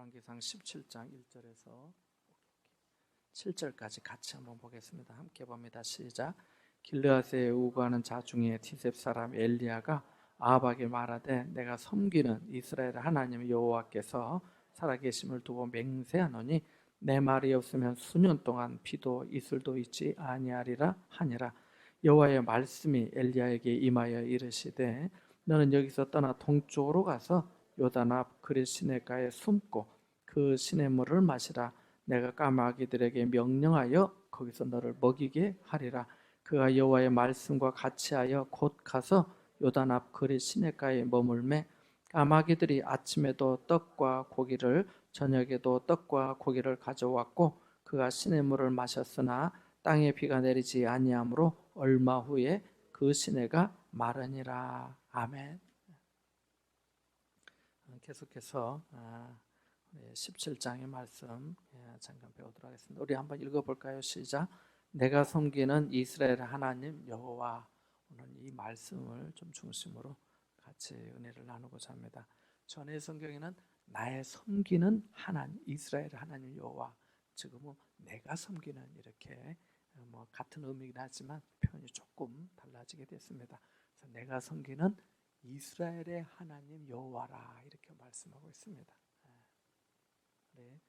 열왕기상 17장 1절에서 7절까지 같이 한번 보겠습니다. 함께 봅니다. 시작. 길르앗에 우거하는 자 중에 디셉 사람 엘리야가 아합에게 말하되 내가 섬기는 이스라엘 하나님 여호와께서 살아계심을 두고 맹세하노니 내 말이 없으면 수년 동안 비도 이슬도 있지 아니하리라 하니라. 여호와의 말씀이 엘리야에게 임하여 이르시되 너는 여기서 떠나 동쪽으로 가서 요단 앞 그릿 시내가에 숨고 그 시냇물을 마시라. 내가 까마귀들에게 명령하여 거기서 너를 먹이게 하리라. 그가 여호와의 말씀과 같이 하여 곧 가서 요단 앞 그릿 시내가에 머물매 까마귀들이 아침에도 떡과 고기를 저녁에도 떡과 고기를 가져왔고 그가 시냇물을 마셨으나 땅에 비가 내리지 아니하므로 얼마 후에 그 시내가 마르니라. 아멘. 계속해서 17장의 말씀 잠깐 배우도록 하겠습니다. 우리 한번 읽어볼까요? 시작. 내가 섬기는 이스라엘 하나님 여호와. 오늘 이 말씀을 좀 중심으로 같이 은혜를 나누고자 합니다. 전의 성경에는 나의 섬기는 하나님 이스라엘 하나님 여호와, 지금은 내가 섬기는, 이렇게 같은 의미긴 하지만 표현이 조금 달라지게 됐습니다. 그래서 내가 섬기는 이스라엘의 하나님 여호와라, 이렇게 말씀하고 있습니다. 네,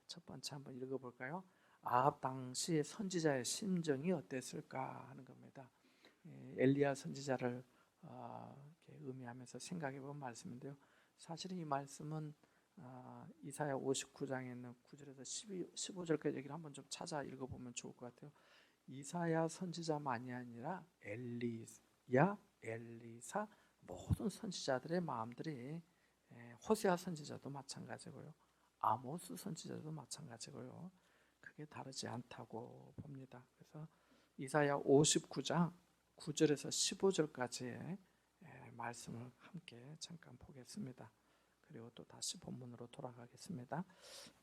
첫 번째 한번 읽어볼까요? 아합 당시 선지자의 심정이 어땠을까 하는 겁니다. 엘리야 선지자를 이렇게 의미하면서 생각해본 말씀인데요. 사실은 이 말씀은 이사야 59장에 있는 9절에서 15절까지 얘기를 한번 좀 찾아 읽어보면 좋을 것 같아요. 이사야 선지자만이 아니라 엘리야, 엘리사, 모든 선지자들의 마음들이, 호세아 선지자도 마찬가지고요, 아모스 선지자도 마찬가지고요, 크게 다르지 않다고 봅니다. 그래서 이사야 59장 9절에서 15절까지의 말씀을 함께 잠깐 보겠습니다. 그리고 또 다시 본문으로 돌아가겠습니다.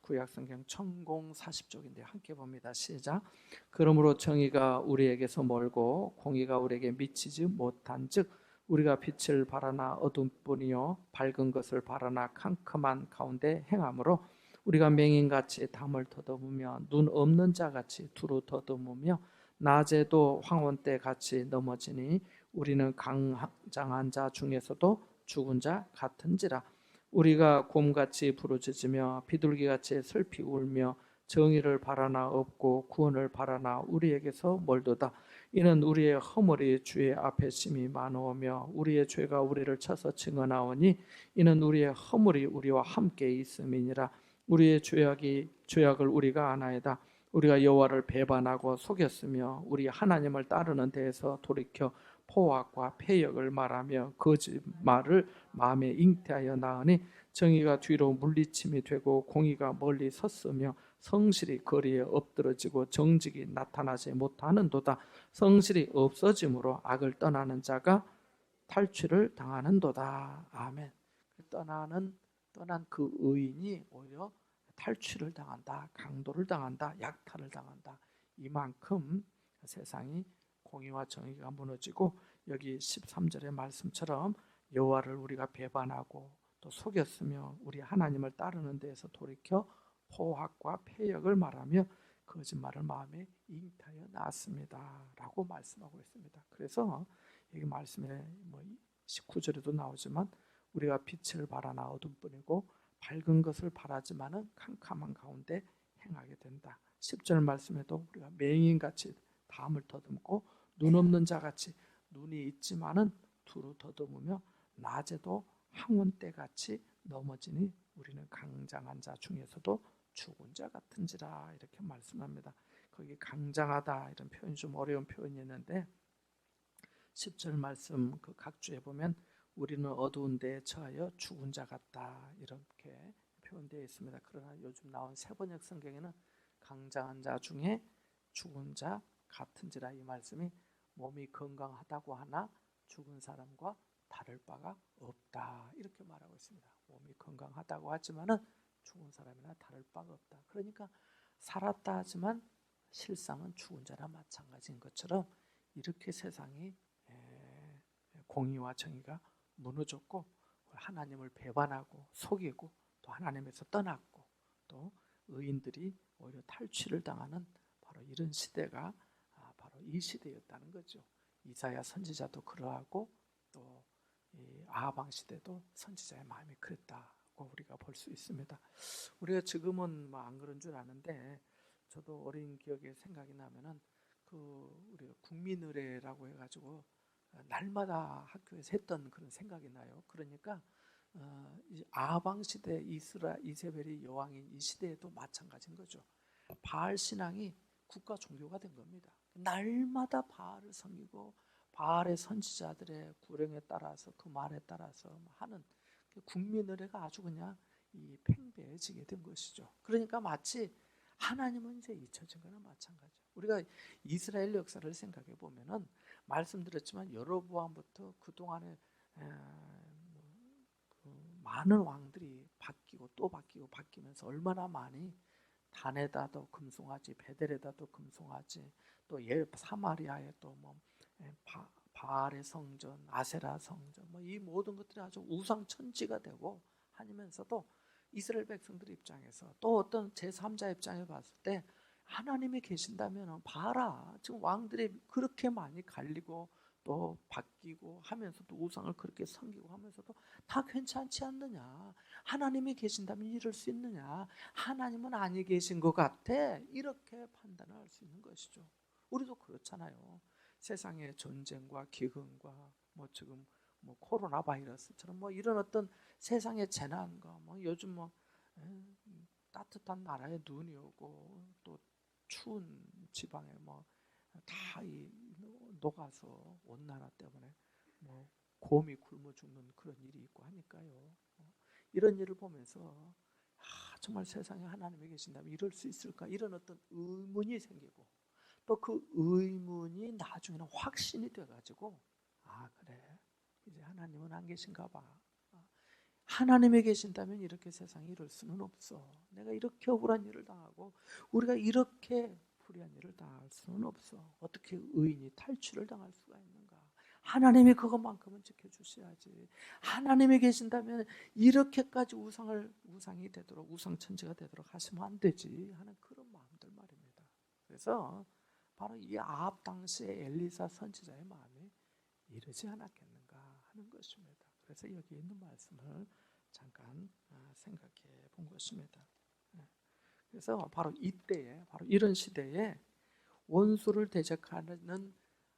구약성경 천공 40쪽인데 함께 봅니다. 시작. 그러므로 정의가 우리에게서 멀고 공의가 우리에게 미치지 못한즉 우리가 빛을 바라나 어둠뿐이요 밝은 것을 바라나 캄캄한 가운데 행함으로 우리가 맹인같이 담을 더듬으며 눈 없는 자같이 두루 더듬으며 낮에도 황혼 때 같이 넘어지니 우리는 강장한 자 중에서도 죽은 자 같은지라. 우리가 곰같이 부르짖으며 비둘기같이 슬피 울며 정의를 바라나 없고 구원을 바라나 우리에게서 멀도다. 이는 우리의 허물이 주의 앞에 심히 많으며 우리의 죄가 우리를 쳐서 증언하오니 이는 우리의 허물이 우리와 함께 있음이니라. 우리의 죄악을 우리가 아나이다. 우리가 여호와를 배반하고 속였으며 우리 하나님을 따르는 데에서 돌이켜 포악과 패역을 말하며 거짓말을 마음에 잉태하여 나으니 정의가 뒤로 물리침이 되고 공의가 멀리 섰으며 성실이 거리에 엎드러지고 정직이 나타나지 못하는도다. 성실이 없어짐으로 악을 떠나는 자가 탈취를 당하는도다. 아멘. 떠난 그 의인이 오히려 탈취를 당한다, 강도를 당한다, 약탈을 당한다. 이만큼 세상이 공의와 정의가 무너지고, 여기 13절의 말씀처럼 여호와를 우리가 배반하고 또 속였으며 우리 하나님을 따르는 데에서 돌이켜 포악과 패역을 말하며 거짓말을 마음에 잉태하여 나왔습니다 라고 말씀하고 있습니다. 그래서 여기 말씀에 19절에도 나오지만 우리가 빛을 바라나 어둠뿐이고 밝은 것을 바라지만은 캄캄한 가운데 행하게 된다. 10절 말씀에도 우리가 맹인같이 담을 더듬고 눈 없는 자같이 눈이 있지만은 두루 더듬으며 낮에도 황혼 때같이 넘어지니 우리는 강장한 자 중에서도 죽은 자 같은지라, 이렇게 말씀합니다. 거기 강장하다 이런 표현이 좀 어려운 표현이 있는데 10절 말씀 그 각주에 보면 우리는 어두운 데에 처하여 죽은 자 같다, 이렇게 표현되어 있습니다. 그러나 요즘 나온 세번역 성경에는 강장한 자 중에 죽은 자 같은지라, 이 말씀이 몸이 건강하다고 하나 죽은 사람과 다를 바가 없다, 이렇게 말하고 있습니다. 몸이 건강하다고 하지만은 죽은 사람이나 다를 바가 없다. 그러니까 살았다 하지만 실상은 죽은 자나 마찬가지인 것처럼 이렇게 세상이 공의와 정의가 무너졌고 하나님을 배반하고 속이고 또 하나님에서 떠났고 또 의인들이 오히려 탈취를 당하는 바로 이런 시대가 바로 이 시대였다는 거죠. 이사야 선지자도 그러하고 또 아하방 시대도 선지자의 마음이 그랬다고 우리가 볼 수 있습니다. 우리가 지금은 뭐 안 그런 줄 아는데 저도 어린 기억에 생각이 나면은 우리가 국민의례라고 해가지고 날마다 학교에서 했던 그런 생각이 나요. 그러니까 이 아방 시대 이세벨이 여왕인 이 시대에도 마찬가지인 거죠. 바알 신앙이 국가 종교가 된 겁니다. 날마다 바알을 섬기고 바알의 선지자들의 구령에 따라서 그 말에 따라서 하는 국민의례가 아주 그냥 이 팽배해지게 된 것이죠. 그러니까 마치 하나님은 이제 잊혀진 거나 마찬가지죠. 우리가 이스라엘 역사를 생각해 보면은 말씀드렸지만 여로보암부터 그 동안에 많은 왕들이 바뀌고 또 바뀌고 바뀌면서 얼마나 많이 단에다도 금송아지, 베델에다도 금송아지, 또 사마리아에 또뭐 바알의 성전, 아세라 성전, 뭐 이 모든 것들이 아주 우상천지가 되고 하면서도 이스라엘 백성들 입장에서 또 어떤 제3자 입장에 봤을 때 하나님이 계신다면 봐라, 지금 왕들이 그렇게 많이 갈리고 또 바뀌고 하면서도 우상을 그렇게 섬기고 하면서도 다 괜찮지 않느냐, 하나님이 계신다면 이럴 수 있느냐, 하나님은 아니 계신 것 같아, 이렇게 판단을 할 수 있는 것이죠. 우리도 그렇잖아요. 세상의 전쟁과 기근과 뭐 지금 뭐 코로나 바이러스처럼 뭐 이런 어떤 세상의 재난과 뭐 요즘 뭐 따뜻한 나라에 눈이 오고 또 추운 지방에 뭐 다 녹아서 온난화 때문에 뭐 곰이 굶어 죽는 그런 일이 있고 하니까요. 이런 일을 보면서 정말 세상에 하나님이 계신다면 이럴 수 있을까, 이런 어떤 의문이 생기고 또 그 의문이 나중에는 확신이 돼가지고 그래, 이제 하나님은 안 계신가 봐. 하나님이 계신다면 이렇게 세상에 이럴 수는 없어. 내가 이렇게 억울한 일을 당하고 우리가 이렇게 불의한 일을 당할 수는 없어. 어떻게 의인이 탈취를 당할 수가 있는가. 하나님이 그것만큼은 지켜주셔야지. 하나님이 계신다면 이렇게까지 우상이 되도록, 우상천지가 되도록 하시면 안 되지 하는 그런 마음들 말입니다. 그래서 바로 이 아합 당시에 엘리사 선지자의 마음이 이러지 않았겠는가 하는 것입니다. 그래서 여기 있는 말씀을 잠깐 생각해 본 것입니다. 그래서 바로 이때에, 바로 이런 시대에 원수를 대적하는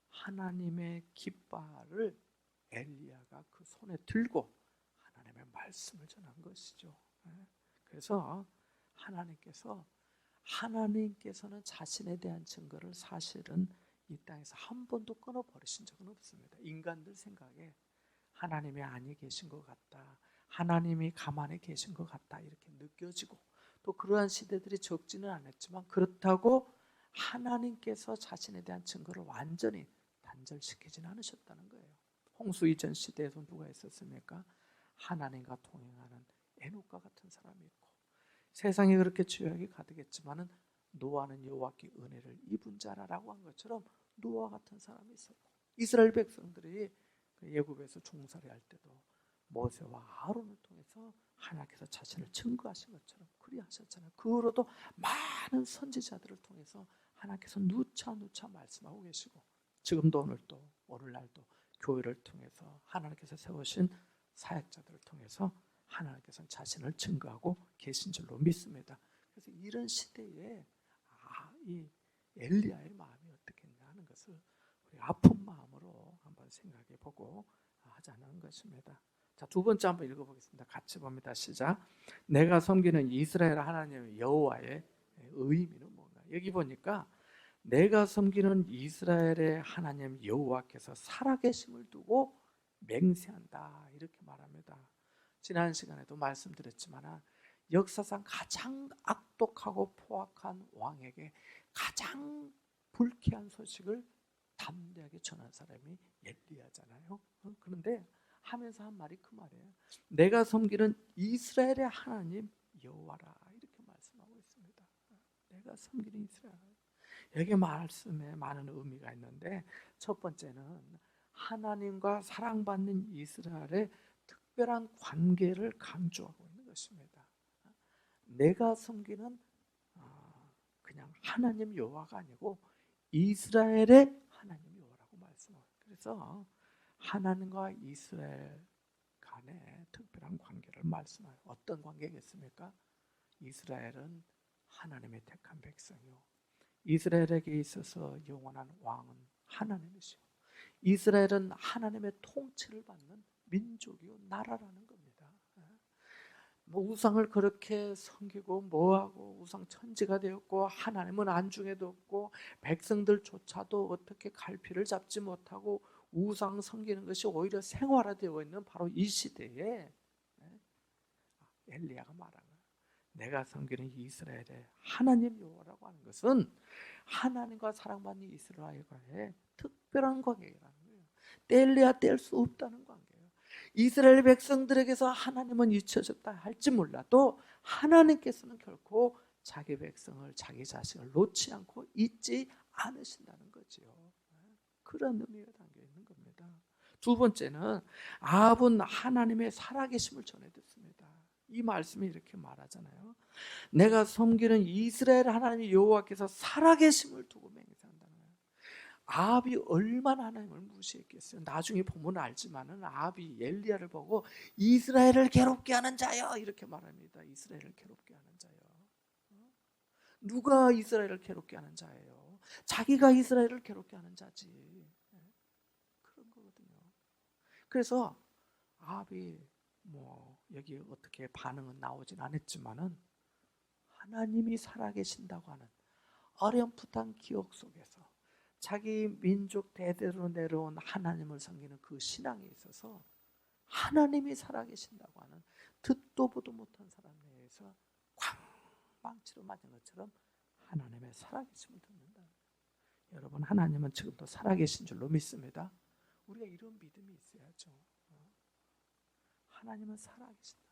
하나님의 깃발을 엘리야가 그 손에 들고 하나님의 말씀을 전한 것이죠. 그래서 하나님께서는 자신에 대한 증거를 사실은 이 땅에서 한 번도 끊어버리신 적은 없습니다. 인간들 생각에 하나님이 아니 계신 것 같다, 하나님이 가만히 계신 것 같다 이렇게 느껴지고 또 그러한 시대들이 적지는 않았지만 그렇다고 하나님께서 자신에 대한 증거를 완전히 단절시키지는 않으셨다는 거예요. 홍수 이전 시대에서 누가 있었습니까? 하나님과 동행하는 에녹과 같은 사람이 있고 세상에 그렇게 죄악이 가득했지만은 노아는 여호와께 은혜를 입은 자라라고 한 것처럼 노아 같은 사람이 있었고 이스라엘 백성들이 애굽에서 종살이 할 때도 모세와 아론을 통해서 하나님께서 자신을 증거하신 것처럼 그리하셨잖아요. 그 후로도 많은 선지자들을 통해서 하나님께서 누차 말씀하고 계시고 지금도 오늘날도 교회를 통해서 하나님께서 세우신 사역자들을 통해서 하나님께서는 자신을 증거하고 계신 줄로 믿습니다. 그래서 이런 시대에 이 엘리야의 마음이 어떻겠냐 하는 것을 우리 아픈 마음으로 한번 생각해 보고 하자는 것입니다. 자, 두 번째 한번 읽어보겠습니다. 같이 봅니다. 시작. 내가 섬기는 이스라엘 하나님 여호와의 의미는 뭔가? 여기 보니까 내가 섬기는 이스라엘의 하나님 여호와께서 살아계심을 두고 맹세한다 이렇게 말합니다. 지난 시간에도 말씀드렸지만 역사상 가장 악독하고 포악한 왕에게 가장 불쾌한 소식을 담대하게 전한 사람이 엘리야잖아요. 그런데 하면서 한 말이 그 말이에요. 내가 섬기는 이스라엘의 하나님 여호와라 이렇게 말씀하고 있습니다. 내가 섬기는 이스라엘. 여기 말씀에 많은 의미가 있는데 첫 번째는 하나님과 사랑받는 이스라엘의 특별한 관계를 강조하고 있는 것입니다. 내가 섬기는 그냥 하나님 여호와가 아니고 이스라엘의 하나님 여호와라고 말씀해요. 그래서 하나님과 이스라엘 간의 특별한 관계를 말씀해요. 어떤 관계겠습니까? 이스라엘은 하나님의 택한 백성이요, 이스라엘에게 있어서 영원한 왕은 하나님이시요, 이스라엘은 하나님의 통치를 받는 민족이요 나라라는 겁니다. 뭐 우상을 그렇게 섬기고 뭐하고 우상 천지가 되었고 하나님은 안중에도 없고 백성들조차도 어떻게 갈피를 잡지 못하고 우상 섬기는 것이 오히려 생활화되어 있는 바로 이 시대에 엘리야가 말한 거예요. 내가 섬기는 이스라엘의 하나님 여호와라고 하는 것은 하나님과 사랑받는 이스라엘과의 특별한 관계라는 거예요. 뗄래야 뗄 수 없다는 관계예요. 이스라엘 백성들에게서 하나님은 잊혀졌다 할지 몰라도 하나님께서는 결코 자기 백성을, 자기 자식을 놓지 않고 잊지 않으신다는 거죠. 그런 의미가 담겨 있는 겁니다. 두 번째는 아합은 하나님의 살아계심을 전해 듣습니다. 이 말씀이 이렇게 말하잖아요. 내가 섬기는 이스라엘 하나님 여호와께서 살아계심을 두고 맹세한다는 거예요. 아합이 얼마나 하나님을 무시했겠어요. 나중에 보면 알지만은 아합이 엘리야를 보고 이스라엘을 괴롭게 하는 자여 이렇게 말합니다. 이스라엘을 괴롭게 하는 자여. 누가 이스라엘을 괴롭게 하는 자예요? 자기가 이스라엘을 괴롭게 하는 자지. 그런 거거든요. 그래서 아합이 뭐 여기 어떻게 반응은 나오진 않았지만은 하나님이 살아계신다고 하는 어렴풋한 기억 속에서 자기 민족 대대로 내려온 하나님을 섬기는 그 신앙에 있어서 하나님이 살아계신다고 하는 듣도 보도 못한 사람 내에서 쾅망치로 맞은 것처럼 하나님의 살아계심을 듣는다. 여러분, 하나님은 지금도 살아계신 줄로 믿습니다. 우리가 이런 믿음이 있어야죠. 하나님은 살아계신다.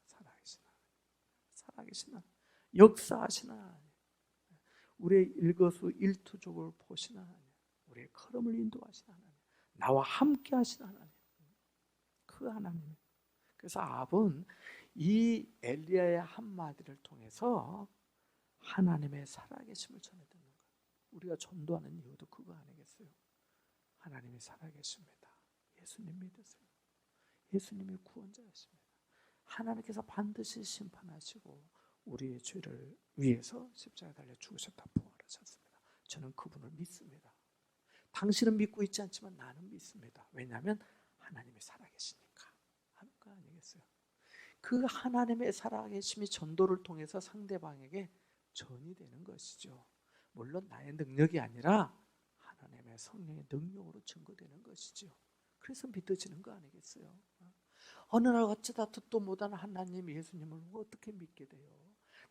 살아계시는 역사하시는 하나님, 우리의 일거수일투족을 보시는 하나님, 우리의 걸음을 인도하시는 하나님, 나와 함께 하시는 하나님, 그 하나님. 그래서 아합은 이 엘리야의 한마디를 통해서 하나님의 살아계심을 전해 듣는 거예요. 우리가 전도하는 이유도 그거 아니겠어요? 하나님이 살아계십니다. 예수님 믿으세요. 예수님이 구원자이십니다. 하나님께서 반드시 심판하시고 우리의 죄를 위해서 십자가에 달려 죽으셨다 부활하셨습니다. 저는 그분을 믿습니다. 당신은 믿고 있지 않지만 나는 믿습니다. 왜냐하면 하나님이 살아계시니까 하는 거 아니겠어요? 그 하나님의 살아계심이 전도를 통해서 상대방에게 전이 되는 것이죠. 물론 나의 능력이 아니라 하나님의 성령의 능력으로 증거되는 것이죠. 그래서 믿어지는 거 아니겠어요? 어느 날 어쩌다 듣도 못한 하나님 예수님을 어떻게 믿게 돼요?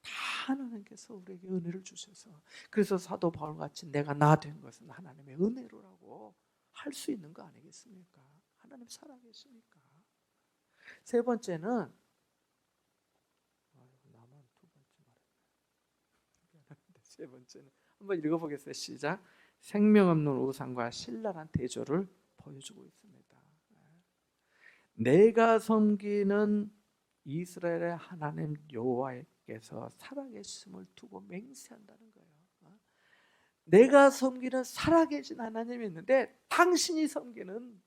다 하나님께서 우리에게 은혜를 주셔서, 그래서 사도 바울같이 내가 나 된 것은 하나님의 은혜로라고 할 수 있는 거 아니겠습니까? 하나님 살아계시니까. 세 번째는, 나만 두 번째 말했네. 세 번째는 한번 읽어보겠어요. 시작. 생명 없는 우상과 신랄한 대조를 보여주고 있습니다. 내가 섬기는 이스라엘의 하나님 여호와께서 살아계심을 두고 맹세한다는 거예요. 내가 섬기는 살아계신 하나님이 있는데 당신이 섬기는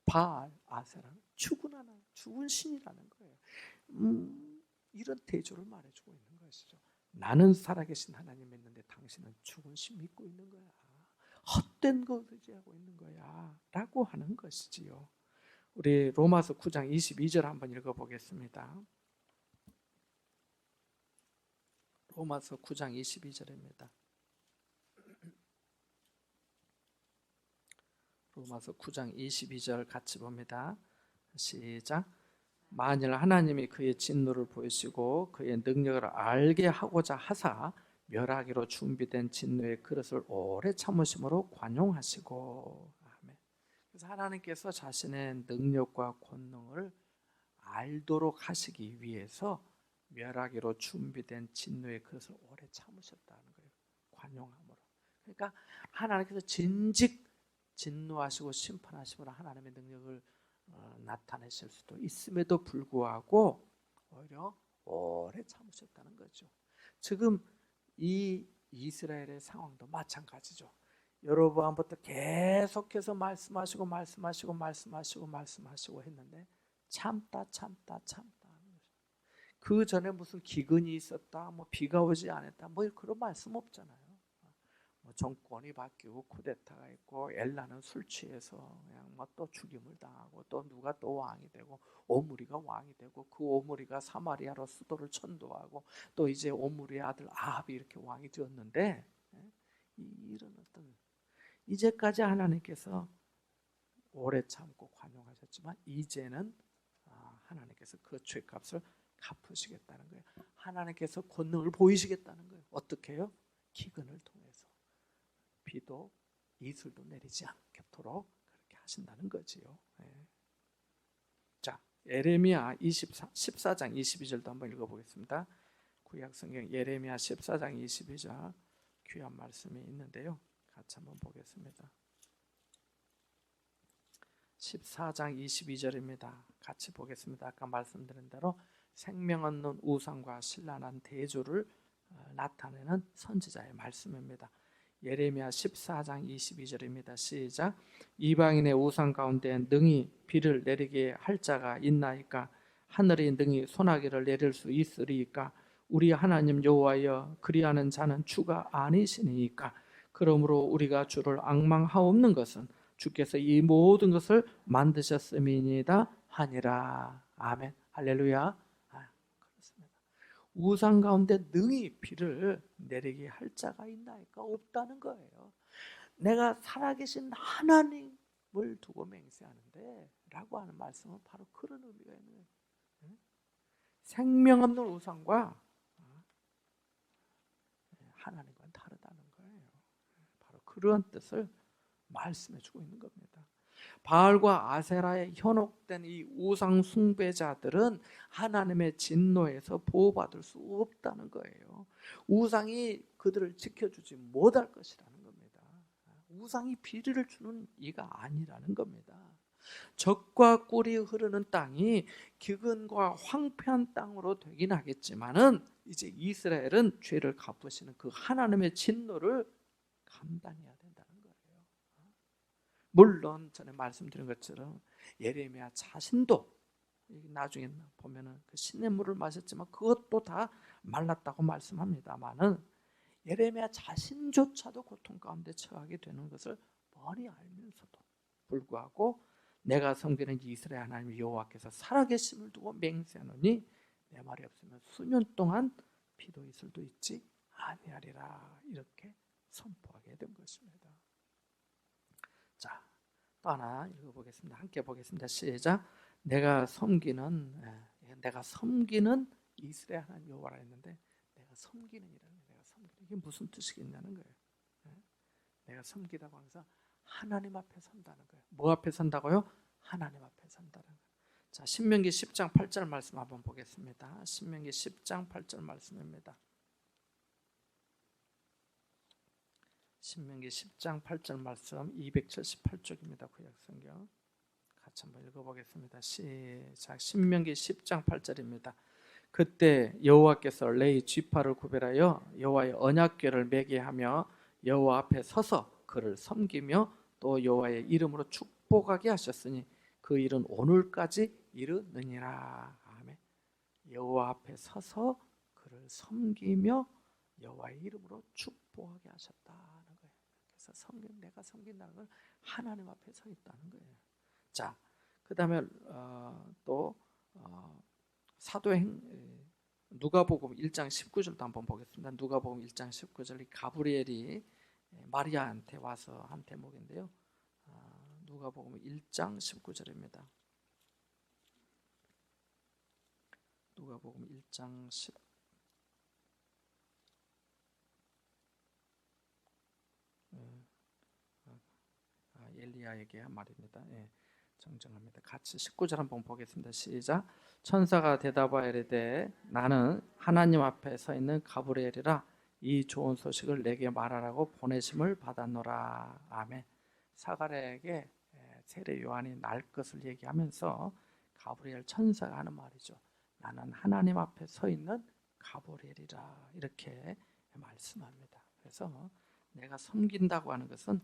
바알, 아세라는 죽은 하나님, 죽은 신이라는 거예요. 이런 대조를 말해주고 있는 것이죠. 나는 살아계신 하나님 믿는데 당신은 죽은 신 믿고 있는 거야. 헛된 것 의지하고 있는 거야 라고 하는 것이지요. 우리 로마서 9장 22절 한번 읽어보겠습니다. 로마서 9장 22절입니다. 로마서 9장 22절 같이 봅니다. 시작. 만일 하나님이 그의 진노를 보이시고 그의 능력을 알게 하고자 하사 멸하기로 준비된 진노의 그릇을 오래 참으심으로 관용하시고. 아멘. 그래서 하나님께서 자신의 능력과 권능을 알도록 하시기 위해서 멸하기로 준비된 진노의 그릇을 오래 참으셨다는 거예요. 관용함으로. 그러니까 하나님께서 진직 진노하시고 심판하심으로 하나님의 능력을 나타내실 수도 있음에도 불구하고 오히려 오래 참으셨다는 거죠. 지금 이 이스라엘의 상황도 마찬가지죠. 여로보암부터 계속해서 말씀하시고 했는데 참다. 그 전에 무슨 기근이 있었다, 뭐 비가 오지 않았다, 뭐 그런 말씀 없잖아요. 뭐 정권이 바뀌고 쿠데타가 있고 엘라는 술 취해서 그냥 뭐 또 죽임을 당하고 또 누가 또 왕이 되고 오므리가 왕이 되고 그 오므리가 사마리아로 수도를 천도하고 또 이제 오므리의 아들 아합이 이렇게 왕이 되었는데 이런 어떤 이제까지 하나님께서 오래 참고 관용하셨지만 이제는 하나님께서 그 죄값을 갚으시겠다는 거예요. 하나님께서 권능을 보이시겠다는 거예요. 어떻게 해요? 기근을 통해서 비도 이슬도 내리지 않도록 그렇게 하신다는 거지요. 자, 예레미야 14장 22절도 한번 읽어보겠습니다. 구약성경 예레미야 14장 22절 귀한 말씀이 있는데요. 같이 한번 보겠습니다. 14장 22절입니다. 같이 보겠습니다. 아까 말씀드린 대로 생명 없는 우상과 신랄한 대조를 나타내는 선지자의 말씀입니다. 예레미야 14장 22절입니다. 시작. 이방인의 우상 가운데 능히 비를 내리게 할 자가 있나이까? 하늘이 능히 소나기를 내릴 수 있으리이까? 우리 하나님 여호와여, 그리하는 자는 주가 아니시니이까? 그러므로 우리가 주를 앙망하옵는 것은 주께서 이 모든 것을 만드셨음이니이다 하니라. 아멘. 할렐루야. 그렇습니다. 우상 가운데 능히 비를 내리게 할 자가 있나이까? 없다는 거예요. 내가 살아계신 하나님을 두고 맹세하는데 라고 하는 말씀은 바로 그런 의미가 있는 거예요. 생명 없는 우상과 하나님과는 다르다는 거예요. 바로 그런 뜻을 말씀해 주고 있는 겁니다. 바알과 아세라에 현혹된 이 우상 숭배자들은 하나님의 진노에서 보호받을 수 없다는 거예요. 우상이 그들을 지켜주지 못할 것이라는 겁니다. 우상이 비를 주는 이가 아니라는 겁니다. 젖과 꿀이 흐르는 땅이 기근과 황폐한 땅으로 되긴 하겠지만은 이제 이스라엘은 죄를 갚으시는 그 하나님의 진노를 감당해야 된다는 거예요. 물론 전에 말씀드린 것처럼 예레미야 자신도 나중에 보면은 그 시냇물을 마셨지만 그것도 다 말랐다고 말씀합니다만은 예레미야 자신조차도 고통 가운데 처하게 되는 것을 뻔히 알면서도 불구하고 내가 섬기는 이스라엘 하나님 여호와께서 살아계심을 두고 맹세하노니 내 말이 없으면 수년 동안 비도 이슬도 있지 아니하리라 이렇게 선포하게 된 것입니다. 자, 또 하나 읽어보겠습니다. 함께 보겠습니다. 시작. 내가 섬기는 이스라엘 하나님 여호와라 했는데 내가 섬기는 이게 무슨 뜻이겠냐는 거예요. 내가 섬기다고 하면서 하나님 앞에 선다는 거예요. 뭐 앞에 선다고요? 하나님 앞에 선다는 거예요. 자, 신명기 10장 8절 말씀 한번 보겠습니다. 신명기 10장 8절 말씀입니다. 신명기 10장 8절 말씀 278쪽입니다. 구약성경 같이 한번 읽어보겠습니다. 시작. 신명기 10장 8절입니다. 그때 여호와께서 레위 쥐파를 구별하여 여호와의 언약궤를 매게 하며 여호와 앞에 서서 그를 섬기며 또 여호와의 이름으로 축복하게 하셨으니 그 일은 오늘까지 이르느니라. 아멘. 여호와 앞에 서서 그를 섬기며 여호와의 이름으로 축복하게 하셨다는 거예요. 그래서 내가 섬긴다는 건 하나님 앞에 서 있다는 거예요. 자, 그 다음에 또 사도행 누가복음 1장 19절도 한번 보겠습니다. 누가복음 1장 19절 가브리엘이 마리아한테 와서 한 대목인데요. 누가복음 1장 19절입니다. 누가복음 1장 10 엘리야에게 한 말입니다. 정정합니다. 같이 19절 한번 보겠습니다. 시작. 천사가 대답하여 이르되 나는 하나님 앞에 서 있는 가브리엘이라 이 좋은 소식을 내게 말하라고 보내심을 받았노라. 아멘. 사가랴에게 세례 요한이 날 것을 얘기하면서 가브리엘 천사가 하는 말이죠. 나는 하나님 앞에 서 있는 가브리엘이라 이렇게 말씀합니다. 그래서 내가 섬긴다고 하는 것은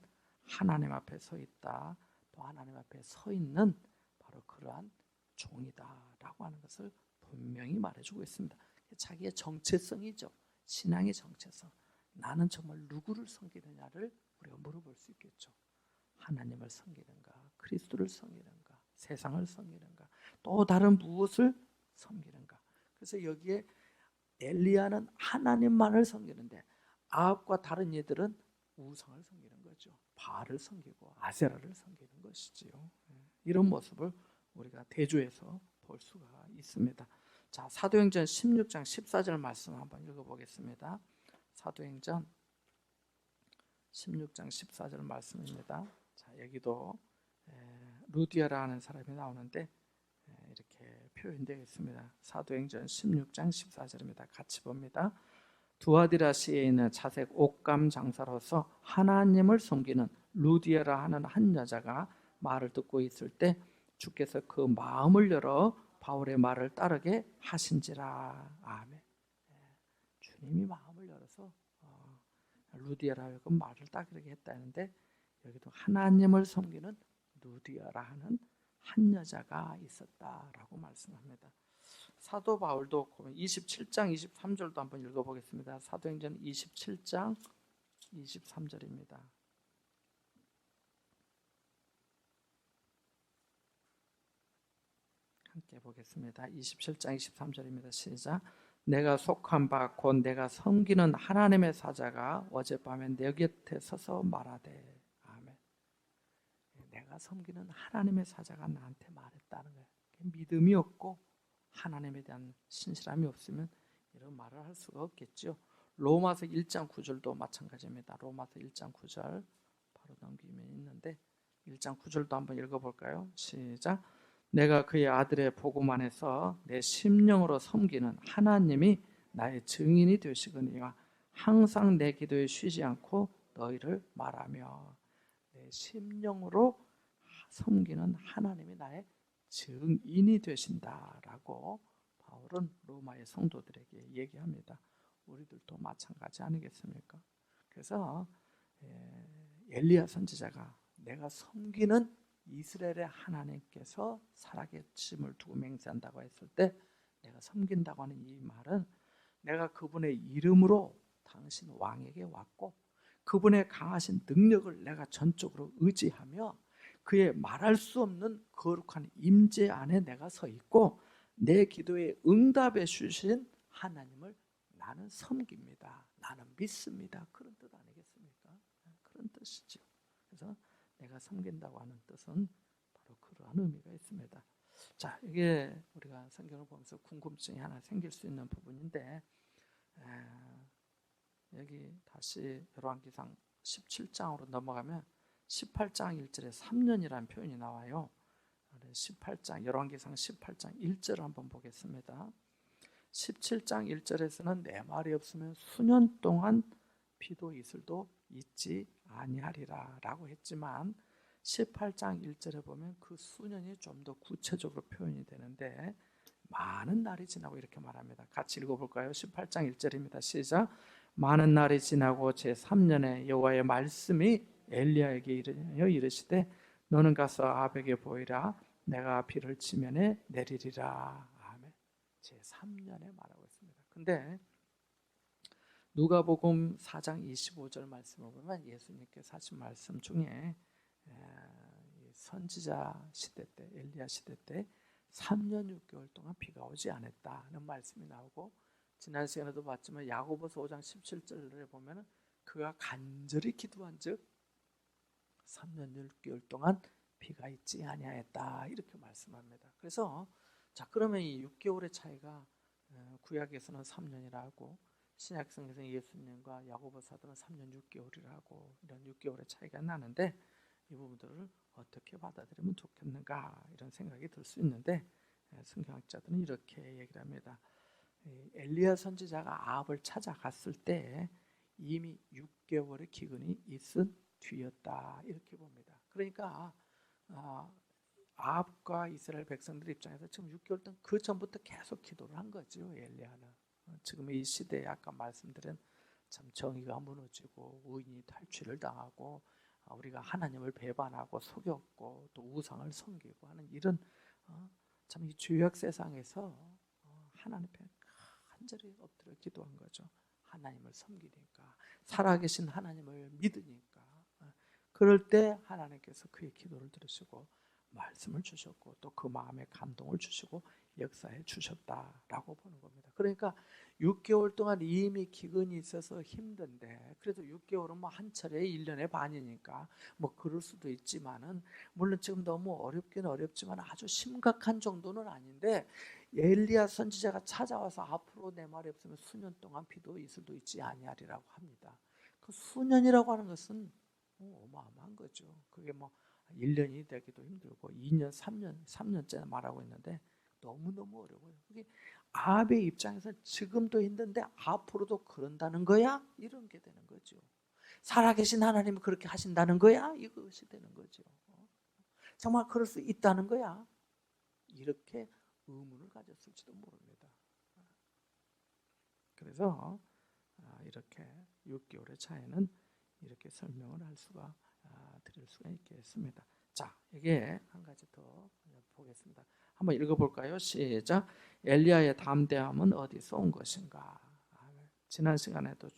하나님 앞에 서 있다, 또 하나님 앞에 서 있는 바로 그러한 종이다라고 하는 것을 분명히 말해주고 있습니다. 자기의 정체성이죠. 신앙의 정체성. 나는 정말 누구를 섬기느냐를 우리가 물어볼 수 있겠죠. 하나님을 섬기는가, 그리스도를 섬기는가, 세상을 섬기는가, 또 다른 무엇을 섬기는가. 그래서 여기에 엘리야는 하나님만을 섬기는데 아합과 다른 이들은 우상을 섬기는 거죠. 바알을 섬기고 아세라를 섬기는 것이지요. 이런 모습을 우리가 대조해서 볼 수가 있습니다. 자, 사도행전 16장 14절 말씀 한번 읽어보겠습니다. 사도행전 16장 14절 말씀입니다. 자, 여기도 루디아라는 사람이 나오는데 이렇게 표현되어 있습니다. 사도행전 16장 14절입니다. 같이 봅니다. 두아디라시에 있는 자색 옷감 장사로서 하나님을 섬기는 루디아라 하는 한 여자가 말을 듣고 있을 때 주께서 그 마음을 열어 바울의 말을 따르게 하신지라. 아멘. 주님이 마음을 열어서 루디아라고 말을 따르게 했다는데 여기도 하나님을 섬기는 루디아라 하는 한 여자가 있었다라고 말씀합니다. 사도 바울도 27장 23절도 한번 읽어보겠습니다. 사도행전 27장 23절입니다. 함께 보겠습니다. 27장 23절입니다. 시작. 내가 속한 바 곧 내가 섬기는 하나님의 사자가 어젯밤에 내 곁에 서서 말하되. 아멘. 내가 섬기는 하나님의 사자가 나한테 말했다는 거예요. 믿음이 없고 하나님에 대한 신실함이 없으면 이런 말을 할 수가 없겠죠. 로마서 1장 9절도 마찬가지입니다. 로마서 1장 9절 바로 넘기면 있는데 1장 9절도 한번 읽어볼까요? 시작. 내가 그의 아들의 복음 안에서 내 심령으로 섬기는 하나님이 나의 증인이 되시거니와 항상 내 기도에 쉬지 않고 너희를 말하며. 내 심령으로 섬기는 하나님이 나의 증인이 되신다라고 바울은 로마의 성도들에게 얘기합니다. 우리들도 마찬가지 아니겠습니까? 그래서 엘리야 선지자가 내가 섬기는 이스라엘의 하나님께서 살아계심을 두고 맹세한다고 했을 때 내가 섬긴다고 하는 이 말은 내가 그분의 이름으로 당신 왕에게 왔고 그분의 강하신 능력을 내가 전적으로 의지하며 그의 말할 수 없는 거룩한 임재 안에 내가 서 있고 내 기도에 응답해 주신 하나님을 나는 섬깁니다. 나는 믿습니다. 그런 뜻 아니겠습니까? 그런 뜻이죠. 그래서 내가 섬긴다고 하는 뜻은 바로 그러한 의미가 있습니다. 자, 이게 우리가 성경을 보면서 궁금증이 하나 생길 수 있는 부분인데 여기 다시 열왕기상 17장으로 넘어가면 18장 1절에 3년이라는 표현이 나와요. 18장 열왕기상 18장 1절을 한번 보겠습니다. 17장 1절에서는 내 말이 없으면 수년 동안 비도 이슬도 있지 아니하리라 라고 했지만 18장 1절에 보면 그 수년이 좀 더 구체적으로 표현이 되는데 많은 날이 지나고 이렇게 말합니다. 같이 읽어볼까요? 18장 1절입니다. 시작. 많은 날이 지나고 제3년에 여호와의 말씀이 엘리야에게 이르시되 너는 가서 아합에게 보이라. 내가 비를 지면에 내리리라. 아멘. 제3년에 말하고 있습니다. 근데 누가복음 4장 25절 말씀을 보면 예수님께서 하신 말씀 중에 선지자 시대 때 엘리야 시대 때 3년 6개월 동안 비가 오지 않았다는 말씀이 나오고 지난 시간에도 봤지만 야고보서 5장 17절에 보면 그가 간절히 기도한 즉 3년 6개월 동안 비가 있지 아니하였다 이렇게 말씀합니다. 그래서 자 그러면 이 6개월의 차이가 구약에서는 3년이라 하고 신약성경에서 예수님과 야고보 사도는 3년 6개월이라 하고 이런 6개월의 차이가 나는데 이 부분들을 어떻게 받아들이면 좋겠는가 이런 생각이 들 수 있는데 성경학자들은 이렇게 얘기를 합니다. 엘리야 선지자가 아합을 찾아갔을 때 이미 6개월의 기근이 있은 뒤였다 이렇게 봅니다. 그러니까 아합과 이스라엘 백성들 입장에서 지금 6개월 동안 그 전부터 계속 기도를 한 거죠. 엘리야는 지금 이 시대에 아까 말씀드린 참 정의가 무너지고 의인이 탈취를 당하고 우리가 하나님을 배반하고 속였고 또 우상을 섬기고 하는 이런 참 이 죄악 세상에서 하나님 앞에 간절히 엎드려 기도한 거죠. 하나님을 섬기니까, 살아계신 하나님을 믿으니까. 그럴 때 하나님께서 그의 기도를 들으시고 말씀을 주셨고 또 그 마음에 감동을 주시고 역사해 주셨다라고 보는 겁니다. 그러니까 6개월 동안 이미 기근이 있어서 힘든데, 그래도 6개월은 뭐 한 차례 1년의 반이니까 뭐 그럴 수도 있지만은, 물론 지금 너무 어렵긴 어렵지만 아주 심각한 정도는 아닌데, 엘리야 선지자가 찾아와서 앞으로 내 말이 없으면 수년 동안 비도 이슬도 있지 아니하리라고 합니다. 그 수년이라고 하는 것은 어마어마한 거죠. 그게 뭐 1년이 되기도 힘들고 2년, 3년째 말하고 있는데 너무너무 어려워요. 그게 아합의 입장에서 지금도 힘든데 앞으로도 그런다는 거야? 이런 게 되는 거죠. 살아계신 하나님이 그렇게 하신다는 거야? 이것이 되는 거죠. 정말 그럴 수 있다는 거야? 이렇게 의문을 가졌을지도 모릅니다. 그래서 이렇게 6개월의 차이는 이렇게 설명을 할 수가 드릴 수가 있겠습니다. 자, 이게 한 가지 더 보겠습니다. 한번 읽어볼까요? 시작. 엘리야의 담대함은 어디서 온 것인가? 지난 시간에도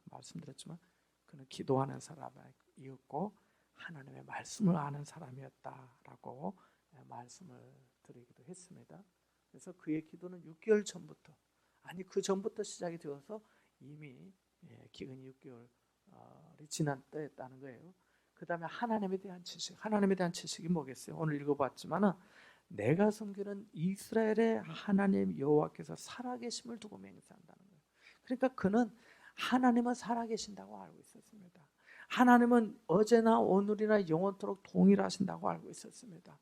말씀드렸지만 그는 기도하는 사람이었고 하나님의 말씀을 아는 사람이었다라고 말씀을 드리기도 했습니다. 그래서 그의 기도는 6개월 전부터, 아니 그 전부터 시작이 되어서 이미 기근이 6개월이 지난 때였다는 거예요. 그 다음에 하나님에 대한 지식이 뭐겠어요? 오늘 읽어봤지만은 내가 섬기는 이스라엘의 하나님 여호와께서 살아계심을 두고 맹세한다는 거예요. 그러니까 그는 하나님은 살아계신다고 알고 있었습니다. 하나님은 어제나 오늘이나 영원토록 동일하신다고 알고 있었습니다.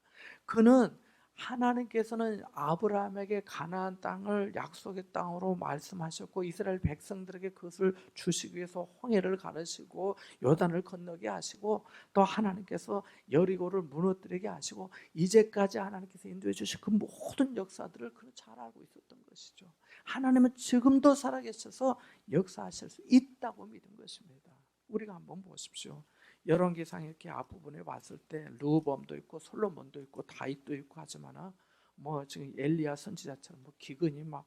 그는 하나님께서는 아브라함에게 가나안 땅을 약속의 땅으로 말씀하셨고 이스라엘 백성들에게 그것을 주시기 위해서 홍해를 가르시고 요단을 건너게 하시고 또 하나님께서 여리고를 무너뜨리게 하시고 이제까지 하나님께서 인도해 주신 그 모든 역사들을 그는 잘 알고 있었던 것이죠. 하나님은 지금도 살아계셔서 역사하실 수 있다고 믿은 것입니다. 우리가 한번 보십시오. 열왕기상 이렇게 앞부분에 봤을 때 르호보암도 있고 솔로몬도 있고 다윗도 있고 하지만 뭐 지금 엘리야 선지자처럼 뭐 기근이 막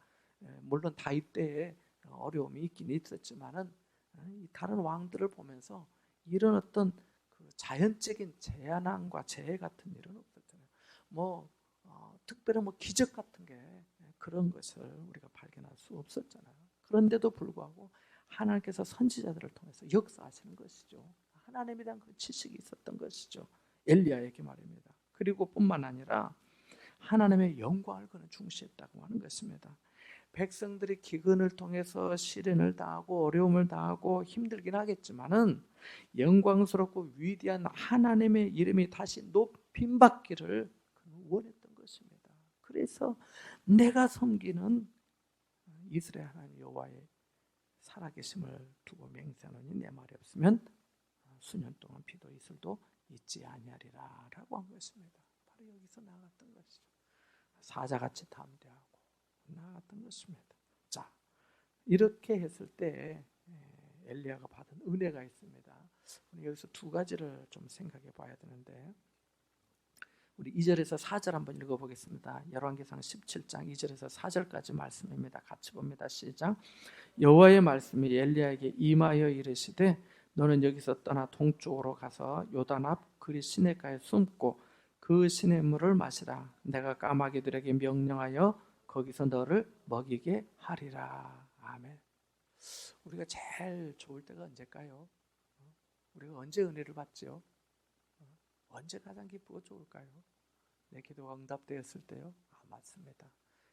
물론 다윗 때에 어려움이 있긴 있었지만은 이 다른 왕들을 보면서 이런 어떤 그 자연적인 재난과 재해 같은 일은 없었잖아요. 뭐 특별히 뭐 기적 같은 게 그런 것을 우리가 발견할 수 없었잖아요. 그런데도 불구하고 하나님께서 선지자들을 통해서 역사하시는 것이죠. 하나님에 대한 그 지식이 있었던 것이죠. 엘리야에게 말입니다. 그리고 뿐만 아니라 하나님의 영광을 그는 중시했다고 하는 것입니다. 백성들이 기근을 통해서 시련을 당하고 어려움을 당하고 힘들긴 하겠지만은 영광스럽고 위대한 하나님의 이름이 다시 높임 받기를 그는 원했던 것입니다. 그래서 내가 섬기는 이스라엘 하나님 여호와의 살아계심을 두고 맹세하노니 내 말이 없으면 수년 동안 비도 이슬도 있지 아니하리라 라고 한 것입니다. 바로 여기서 나갔던 것이죠. 사자같이 담대하고 나갔던 것입니다. 자, 이렇게 했을 때 엘리야가 받은 은혜가 있습니다. 여기서 두 가지를 좀 생각해 봐야 되는데, 우리 2절에서 4절 한번 읽어보겠습니다. 열왕기상 17장 2절에서 4절까지 말씀입니다. 같이 봅니다. 시작. 여호와의 말씀이 엘리야에게 임하여 이르시되 너는 여기서 떠나 동쪽으로 가서 요단 앞 그리 시내가에 숨고 그 시냇물을 마시라. 내가 까마귀들에게 명령하여 거기서 너를 먹이게 하리라. 아멘. 우리가 제일 좋을 때가 언제일까요? 우리가 언제 은혜를 받죠? 언제 가장 기쁘고 좋을까요? 내 기도가 응답되었을 때요? 맞습니다.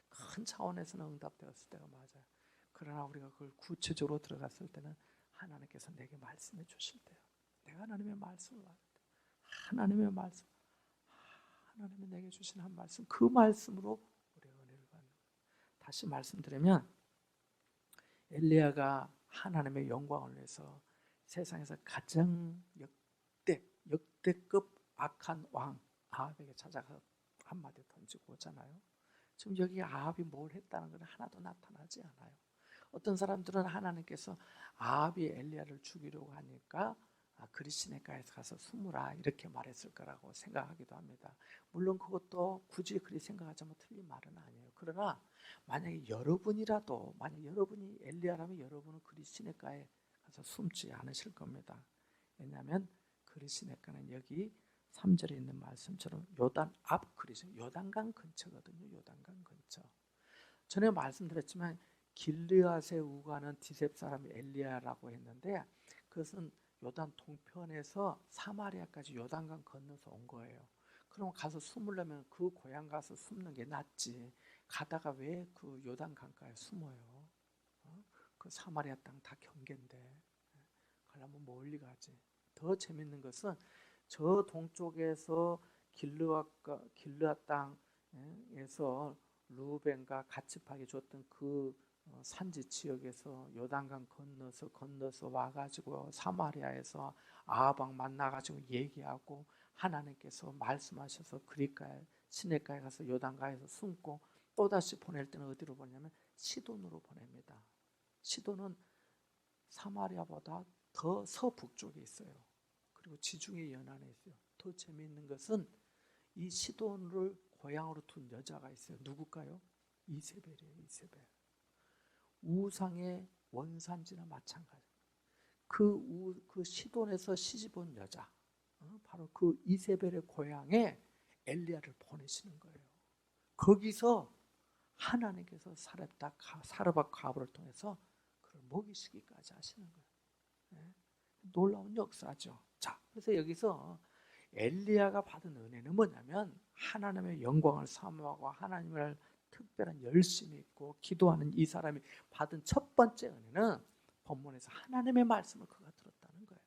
큰 차원에서는 응답되었을 때가 맞아요. 그러나 우리가 그걸 구체적으로 들어갔을 때는 하나님께서 내게 말씀해 주실 때요. 내가 하나님의 말씀을 받을 때, 하나님의 말씀, 하나님이 내게 주신 한 말씀, 그 말씀으로 우리가 은혜를 받는 거예요. 다시 말씀드리면 엘리야가 하나님의 영광을 위해서 세상에서 가장 역대급 악한 왕 아합에게 찾아가 한마디 던지고 오잖아요. 지금 여기 아합이 뭘 했다는 건 하나도 나타나지 않아요. 어떤 사람들은 하나님께서 아합이 엘리야를 죽이려고 하니까 그리시네가에서 가서 숨으라 이렇게 말했을 거라고 생각하기도 합니다. 물론 그것도 굳이 그리 생각하자면 틀린 말은 아니에요. 그러나 만약에 여러분이라도 만약 여러분이 엘리야라면 여러분은 그리시네가에 가서 숨지 않으실 겁니다. 왜냐하면 그리시네가는 여기 3절에 있는 말씀처럼 요단 앞 그리스 요단강 근처거든요. 요단강 근처. 전에 말씀드렸지만 길르앗에 우가는 디셉 사람 엘리야라고 했는데 그것은 요단 동편에서 사마리아까지 요단강 건너서 온 거예요. 그럼 가서 숨으려면 그 고향 가서 숨는 게 낫지. 가다가 왜 그 요단강가에 숨어요? 그 사마리아 땅 다 경계인데 가려면 멀리 가지. 더 재밌는 것은 저 동쪽에서 길르앗 땅에서 루벤과 가츠팍이 줬던 그 산지 지역에서 요단강 건너서 와가지고 사마리아에서 아합왕 만나가지고 얘기하고 하나님께서 말씀하셔서 그리가에 시내가에 가서 요단강에서 숨고 또다시 보낼 때는 어디로 보내냐면 시돈으로 보냅니다. 시돈은 사마리아보다 더 서북쪽에 있어요. 그리고 지중해 연안에 있어요. 더 재미있는 것은 이 시돈을 고향으로 둔 여자가 있어요. 누굴까요? 이세벨이에요. 이세벨. 우상의 원산지나 마찬가지. 그 시돈에서 시집온 여자, 바로 그 이세벨의 고향에 엘리야를 보내시는 거예요. 거기서 하나님께서 사르밧 과부를 통해서 그를 먹이시기까지 하시는 거예요. 네? 놀라운 역사죠. 자, 그래서 여기서 엘리야가 받은 은혜는 뭐냐면 하나님의 영광을 사모하고 하나님을 특별한 열심이 있고 기도하는 이 사람이 받은 첫 번째 은혜는 본문에서 하나님의 말씀을 그가 들었다는 거예요.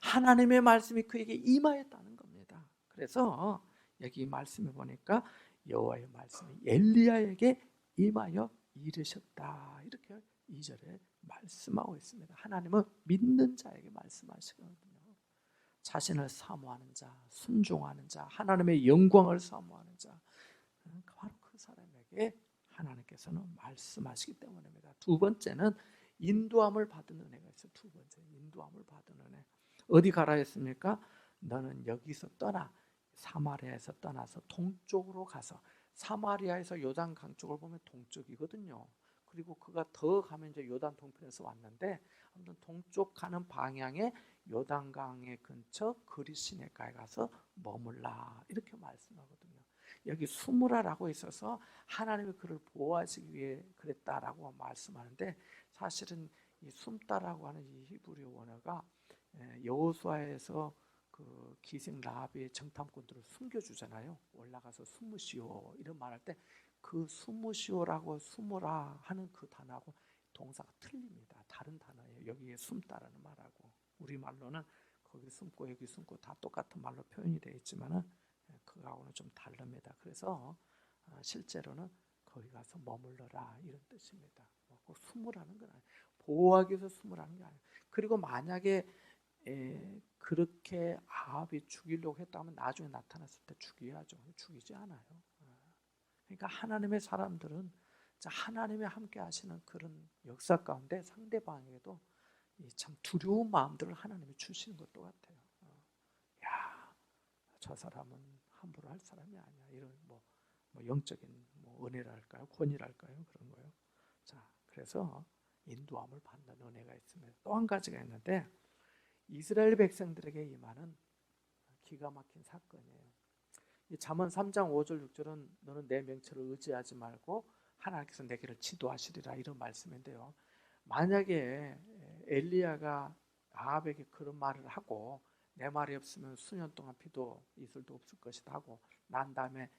하나님의 말씀이 그에게 임하였다는 겁니다. 그래서 여기 말씀에 보니까 여호와의 말씀이 엘리야에게 임하여 이르셨다. 이렇게 2절에 말씀하고 있습니다. 하나님은 믿는 자에게 말씀하시거든요. 자신을 사모하는 자, 순종하는 자, 하나님의 영광을 사모하는 자, 바로 그 사람에게 하나님께서는 말씀하시기 때문입니다. 두 번째는 인도함을 받은 은혜가 있어요. 두 번째, 인도함을 받은 은혜. 어디 가라 했습니까? 너는 여기서 떠나 사마리아에서 떠나서 동쪽으로 가서 사마리아에서 요단강 쪽을 보면 동쪽이거든요. 그리고 그가 더 가면 이제 요단 동편에서 왔는데 아무튼 동쪽 가는 방향에 요단강의 근처 그리시네가에 가서 머물라 이렇게 말씀하거든요. 여기 숨으라라고 있어서 하나님이 그를 보호하시기 위해 그랬다라고 말씀하는데 사실은 이 숨다라고 하는 이 히브리 원어가 여호수아에서 그 기생 라합의 정탐꾼들을 숨겨주잖아요. 올라가서 숨으시오 이런 말할 때 그 숨으시오라고 숨으라 하는 그 단어하고 동사가 틀립니다. 다른 단어예요. 여기에 숨다라는 말하고 우리말로는 거기 숨고 여기 숨고 다 똑같은 말로 표현이 되어 있지만은 그거하고는 좀 다릅니다. 그래서 실제로는 거기 가서 머물러라 이런 뜻입니다. 꼭 숨으라는 건 아니에요. 보호하기 위해서 숨으라는 게 아니에요. 그리고 만약에 그렇게 아합이 죽이려고 했다면 나중에 나타났을 때 죽여야죠. 죽이지 않아요. 그러니까 하나님의 사람들은 하나님이 함께 하시는 그런 역사 가운데 상대방에게도 참 두려운 마음들을 하나님이 주시는 것도 같아요. 야, 저 사람은 함부로 할 사람이 아니야. 이런 뭐 영적인 은혜랄까요, 권위랄까요, 그런 거요. 자, 그래서 인도함을 받는 은혜가 있습니다. 또 한 가지가 있는데 이스라엘 백성들에게 임하는 기가 막힌 사건이에요. 이 잠언 3장 5절 6절은 너는 내 명체를 의지하지 말고 하나님께서 내게를 지도하시리라 이런 말씀인데요. 만약에 엘리야가 아합에게 그런 말을 하고 내 말이 없으면 수년 동안 비도 이슬도 없을 것이다 하고 난 다음에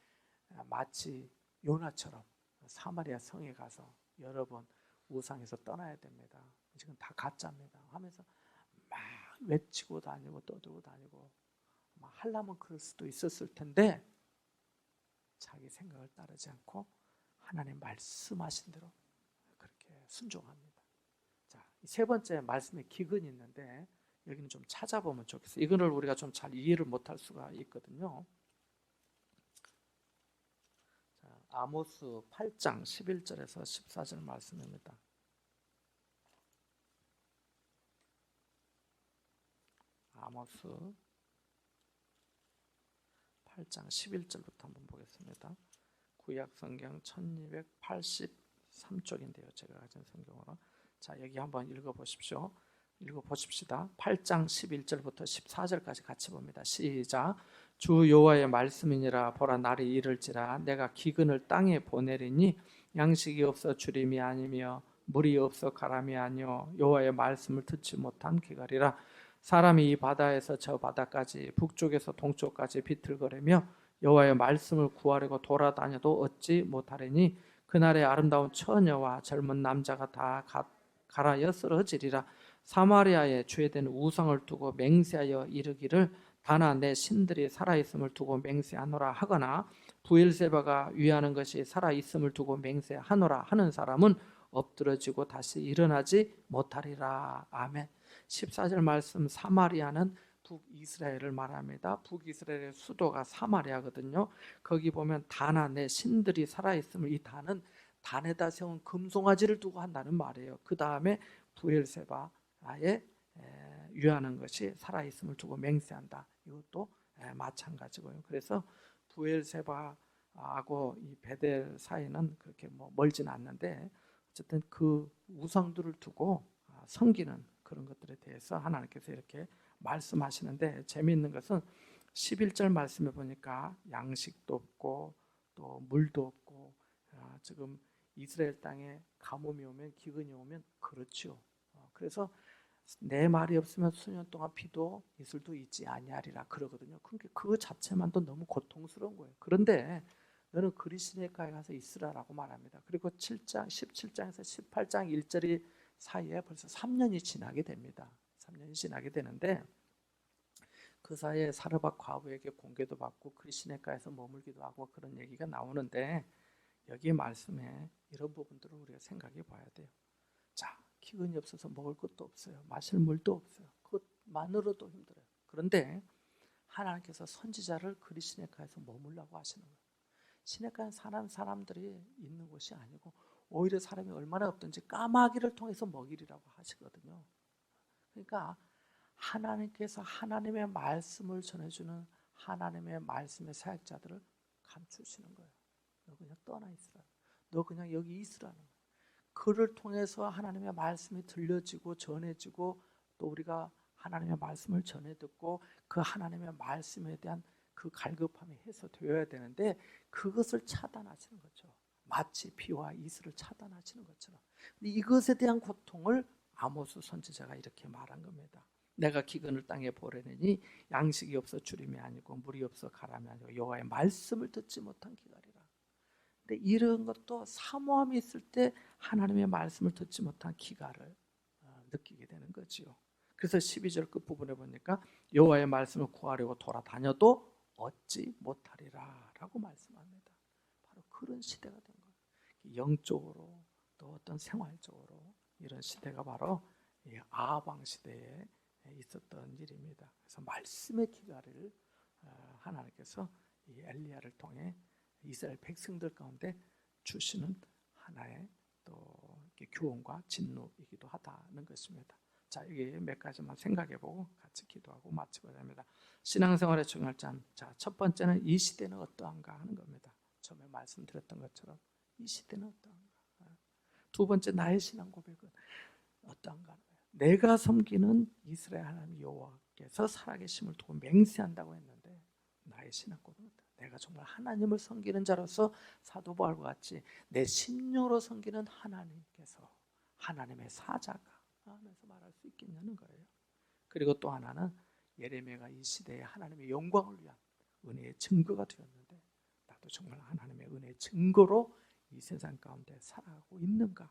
마치 요나처럼 사마리아 성에 가서 여러 번 우상에서 떠나야 됩니다. 지금 다 가짜입니다 하면서 막 외치고 다니고 떠들고 다니고 막 하려면 그럴 수도 있었을 텐데 자기 생각을 따르지 않고 하나님 말씀하신 대로 그렇게 순종합니다. 자, 세 번째 말씀에 기근이 있는데 여기는 좀 찾아보면 좋겠어요. 이거를 우리가 좀 잘 이해를 못할 수가 있거든요. 아모스 8장 11절에서 14절 말씀입니다. 아모스 8장 11절부터 한번 보겠습니다. 구약 성경 1283쪽인데요. 제가 가진 성경으로. 자, 여기 한번 읽어 보십시오. 읽어 보십시다. 8장 11절부터 14절까지 같이 봅니다. 시작. 주 여호와의 말씀이니라. 보라, 날이 이를지라 내가 기근을 땅에 보내리니 양식이 없어 주림이 아니며 물이 없어 가람이 아니요 여호와의 말씀을 듣지 못한 기갈이라. 사람이 이 바다에서 저 바다까지 북쪽에서 동쪽까지 비틀거리며 여호와의 말씀을 구하려고 돌아다녀도 얻지 못하리니 그날에 아름다운 처녀와 젊은 남자가 다 갈아여 쓰러지리라. 사마리아에 죄된 우상을 두고 맹세하여 이르기를 다나 내 신들이 살아있음을 두고 맹세하노라 하거나 부엘세바가 위하는 것이 살아있음을 두고 맹세하노라 하는 사람은 엎드러지고 다시 일어나지 못하리라. 아멘. 14절 말씀, 사마리아는 북이스라엘을 말합니다. 북이스라엘의 수도가 사마리아거든요. 거기 보면 다나 내 신들이 살아있음을, 이 다는 단에다 세운 금송아지를 두고 한다는 말이에요. 그 다음에 부엘세바에 위하는 것이 살아있음을 두고 맹세한다. 이것도 마찬가지고요. 그래서 부엘세바하고 이 베델 사이는 그렇게 멀지는 않는데 어쨌든 그 우상들을 두고 섬기는 그런 것들에 대해서 하나님께서 이렇게 말씀하시는데, 재미있는 것은 11절 말씀에 보니까 양식도 없고 또 물도 없고, 지금 이스라엘 땅에 가뭄이 오면, 기근이 오면 그렇죠. 그래서 내 말이 없으면 수년 동안 비도 이슬도 있지 아니하리라 그러거든요. 그러니까 그 자체만도 너무 고통스러운 거예요. 그런데 너는 그리스네가에 가서 있으라라고 말합니다. 그리고 7장, 17장에서 18장 1절이 사이에 벌써 3년이 지나게 됩니다. 3년이 지나게 되는데 그 사이에 사르밧 과부에게 공개도 받고 그리스네가에서 머물기도 하고 그런 얘기가 나오는데, 여기 말씀에 이런 부분들을 우리가 생각해 봐야 돼요. 자, 기근이 없어서 먹을 것도 없어요. 마실 물도 없어요. 그것만으로도 힘들어요. 그런데 하나님께서 선지자를 그리스네가에서 머물라고 하시는 거예요. 시내가에 사는 사람들이 있는 곳이 아니고 오히려 사람이 얼마나 없든지 까마귀를 통해서 먹이리라고 하시거든요. 그러니까 하나님께서 하나님의 말씀을 전해주는 하나님의 말씀의 사역자들을 감추시는 거예요. 너 그냥 떠나 있으라. 너 그냥 여기 있으라는 거예요. 그를 통해서 하나님의 말씀이 들려지고 전해지고 또 우리가 하나님의 말씀을 전해 듣고 그 하나님의 말씀에 대한 그 갈급함이 해소되어야 되는데 그것을 차단하시는 거죠. 마치 비와 이슬을 차단하시는 것처럼. 이것에 대한 고통을 아모스 선지자가 이렇게 말한 겁니다. 내가 기근을 땅에 보내니 양식이 없어 주림이 아니고 물이 없어 가람이 아니고 여호와의 말씀을 듣지 못한 기갈이라. 근데 이런 것도 사모함이 있을 때 하나님의 말씀을 듣지 못한 기갈을 느끼게 되는 거지요. 그래서 12절 끝부분에 보니까 여호와의 말씀을 구하려고 돌아다녀도 얻지 못하리라 라고 말씀합니다. 바로 그런 시대가 된 거예요. 영적으로 또 어떤 생활적으로 이런 시대가 바로 아합 시대에 있었던 일입니다. 그래서 말씀의 기갈을 하나님께서 이 엘리야를 통해 이스라엘 백성들 가운데 주시는 하나의 또 교훈과 진노이기도 하다는 것입니다. 자, 여기 몇 가지만 생각해보고 같이 기도하고 마치고자 합니다. 신앙생활의 중요점. 자, 첫 번째는 이 시대는 어떠한가 하는 겁니다. 처음에 말씀드렸던 것처럼 이 시대는 어떠한가. 두 번째, 나의 신앙 고백은 어떠한가 하는 거예요. 내가 섬기는 이스라엘 하나님 여호와께서 살아계심을 두고 맹세한다고 했는데 나의 신앙 고백은 내가 정말 하나님을 섬기는 자로서 사도 바울과 같이 내 신령으로 섬기는 하나님께서 하나님의 사자가 하면서 말할 수 있겠냐는 거예요. 그리고 또 하나는 예레미야가 이 시대에 하나님의 영광을 위한 은혜의 증거가 되었는데 나도 정말 하나님의 은혜의 증거로 이 세상 가운데 살아가고 있는가,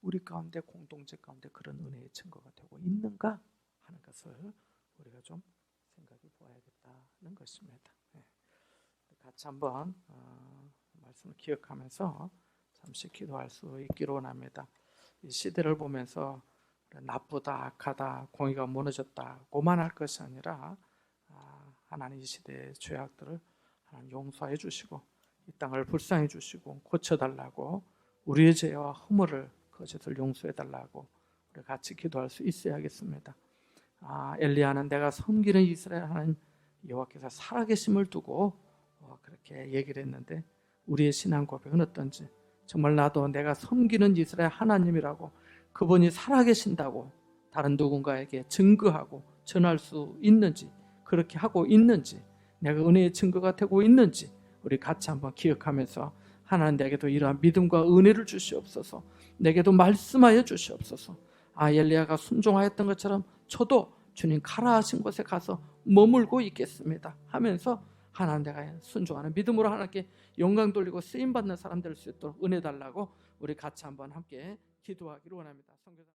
우리 가운데 공동체 가운데 그런 은혜의 증거가 되고 있는가 하는 것을 우리가 좀 생각해 보아야겠다는 것입니다. 네. 같이 한번 말씀을 기억하면서 잠시 기도할 수 있기로 원합니다. 이 시대를 보면서 나쁘다, 악하다, 공의가 무너졌다 고만 할 것이 아니라 하나님 이 시대의 죄악들을 하나님 용서해 주시고 땅을 불쌍히 주시고 고쳐달라고, 우리의 죄와 허물을 거짓을 용서해달라고 우리 같이 기도할 수 있어야겠습니다. 엘리야는 내가 섬기는 이스라엘 하나님 여호와께서 살아계심을 두고 그렇게 얘기를 했는데, 우리의 신앙 고백은 어떤지, 정말 나도 내가 섬기는 이스라엘 하나님이라고, 그분이 살아계신다고 다른 누군가에게 증거하고 전할 수 있는지, 그렇게 하고 있는지, 내가 은혜의 증거가 되고 있는지 우리 같이 한번 기억하면서, 하나님 내게도 이러한 믿음과 은혜를 주시옵소서, 내게도 말씀하여 주시옵소서. 엘리야가 순종하였던 것처럼 저도 주님 가라 하신 곳에 가서 머물고 있겠습니다 하면서 하나님 내가 순종하는 믿음으로 하나님께 영광 돌리고 쓰임받는 사람 될 수 있도록 은혜 달라고 우리 같이 한번 함께 기도하기를 원합니다.